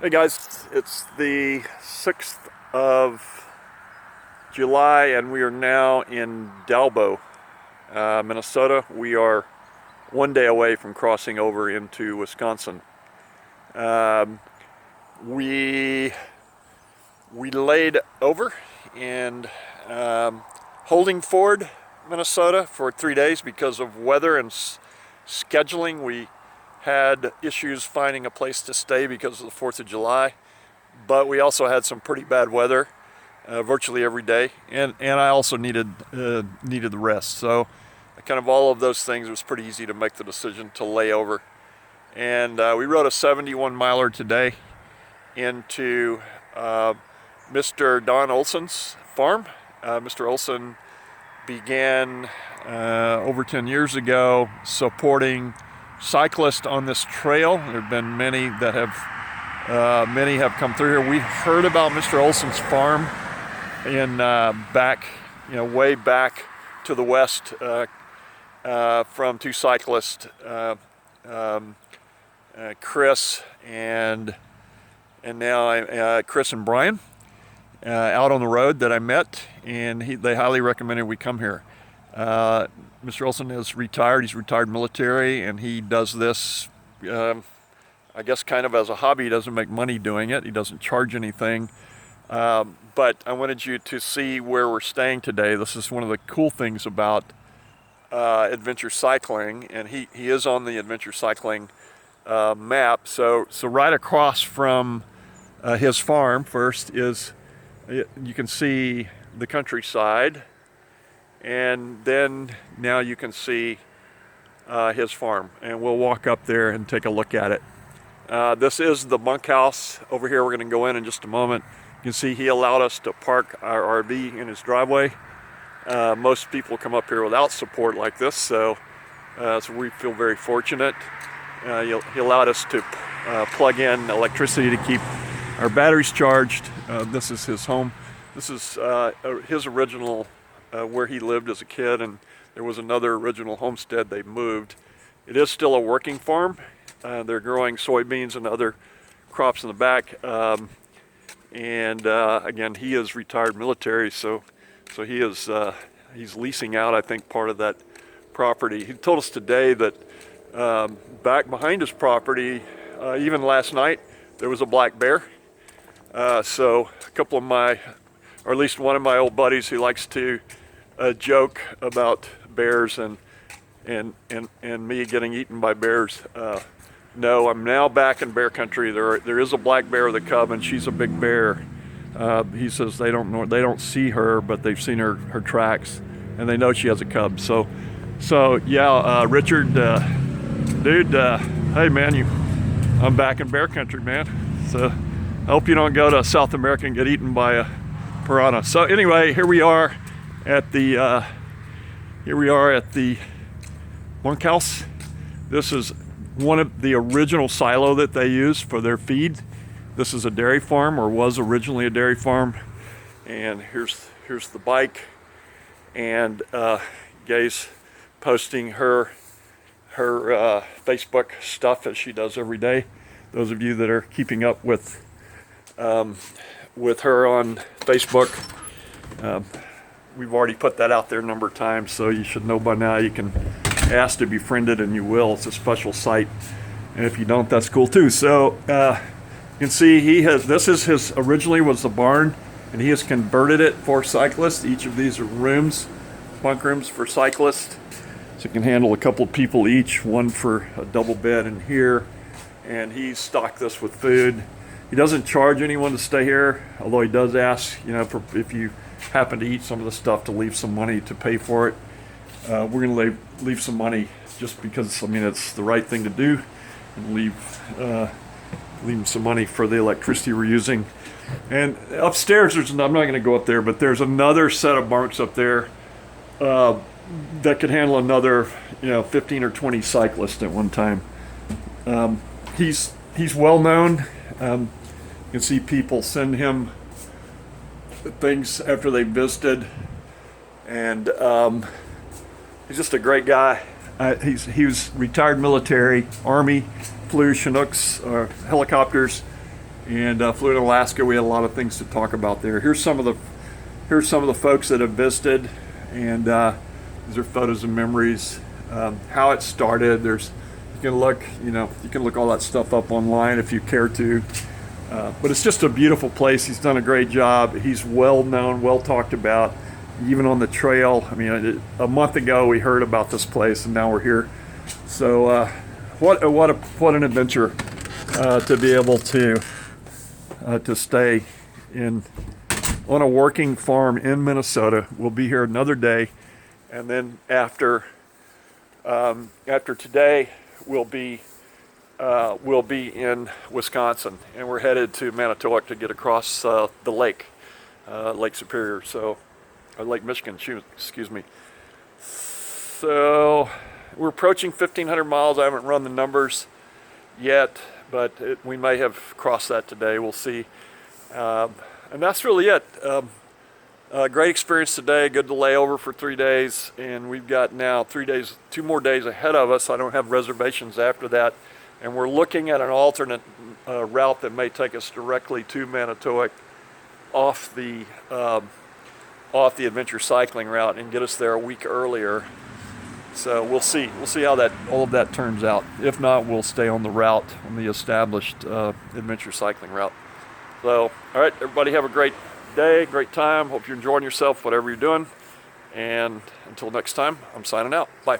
Hey guys, it's the 6th of July and we are now in Dalbo, Minnesota. We are one day away from crossing over into Wisconsin. We laid over in Holding Ford, Minnesota for 3 days because of weather and scheduling. We had issues finding a place to stay because of the 4th of July, but we also had some pretty bad weather virtually every day, and I also needed the rest. So kind of all of those things, it was pretty easy to make the decision to lay over. And we rode a 71 miler today into Mr. Don Olson's farm. Mr. Olson began over 10 years ago supporting cyclists on this trail. There have been many that have come through here. We heard about Mr. Olsons Farn in way back to the west from two cyclists, Chris and now Chris and Brian, out on the road that I met, and they highly recommended we come here. Mr. Olson is retired. He's retired military, and he does this, I guess, kind of as a hobby. He doesn't make money doing it. He doesn't charge anything. But I wanted you to see where we're staying today. This is one of the cool things about adventure cycling, and he is on the adventure cycling map. So right across from his farm first is, you can see the countryside, and then now you can see his farm, and we'll walk up there and take a look at it. This is the bunkhouse over here. We're going to go in just a moment. You can see he allowed us to park our RV in his driveway. Most people come up here without support like this, so we feel very fortunate. He allowed us to plug in electricity to keep our batteries charged. This is his home. This is his original where he lived as a kid, and there was another original homestead they moved. It is still a working farm. They're growing soybeans and other crops in the back. Again, he is retired military, so he is he's leasing out, I think, part of that property. He told us today that back behind his property, even last night, there was a black bear. So a couple of my, or at least one of my old buddies who likes to joke about bears and me getting eaten by bears. No, I'm now back in bear country. There is a black bear with a cub, and she's a big bear. He says they don't see her, but they've seen her tracks, and they know she has a cub. So yeah, Richard, dude, hey man, I'm back in bear country, man. So I hope you don't go to South America and get eaten by a piranha. So anyway, here we are at the bunkhouse. This is one of the original silo that they use for their feed. This is a dairy farm, or was originally a dairy farm. And here's the bike, and Gay's posting her Facebook stuff as she does every day. Those of you that are keeping up with her on Facebook, we've already put that out there a number of times, so you should know by now. You can ask to be friended, and you will. It's a special site, and if you don't, that's cool too. So you can see this is his, originally was the barn, and he has converted it for cyclists. Each of these are rooms, bunk rooms for cyclists, so it can handle a couple of people each, one for a double bed in here. And he's stocked this with food. He doesn't charge anyone to stay here, although he does ask, if you happen to eat some of the stuff, to leave some money to pay for it. We're going to leave some money just because, it's the right thing to do, and leave him some money for the electricity we're using. And upstairs, I'm not going to go up there, but there's another set of bunks up there that could handle another 15 or 20 cyclists at one time. He's well known. You can see people send him things after they visited, and he's just a great guy. He was retired military, Army, flew Chinooks helicopters, and flew to Alaska. We had a lot of things to talk about there. Here's some of the folks that have visited, and these are photos and memories. How it started. You can look all that stuff up online if you care to. But it's just a beautiful place. He's done a great job. He's well known, well talked about, even on the trail. I mean, a month ago we heard about this place, and now we're here. So what an adventure to be able to stay on a working farm in Minnesota. We'll be here another day, and then after today we'll be in Wisconsin, and we're headed to Manitowoc to get across the lake, Lake Superior, Lake Michigan, excuse me. So we're approaching 1,500 miles. I haven't run the numbers yet, but we may have crossed that today. We'll see. And that's really it. Great experience today. Good to lay over for 3 days, and we've got now 2 more days ahead of us. I don't have reservations after that, and we're looking at an alternate route that may take us directly to Manitowoc off the adventure cycling route and get us there a week earlier. So we'll see how all of that turns out. If not, we'll stay on the route, on the established adventure cycling route. So, all right, everybody have a great day, great time. Hope you're enjoying yourself, whatever you're doing. And until next time, I'm signing out. Bye.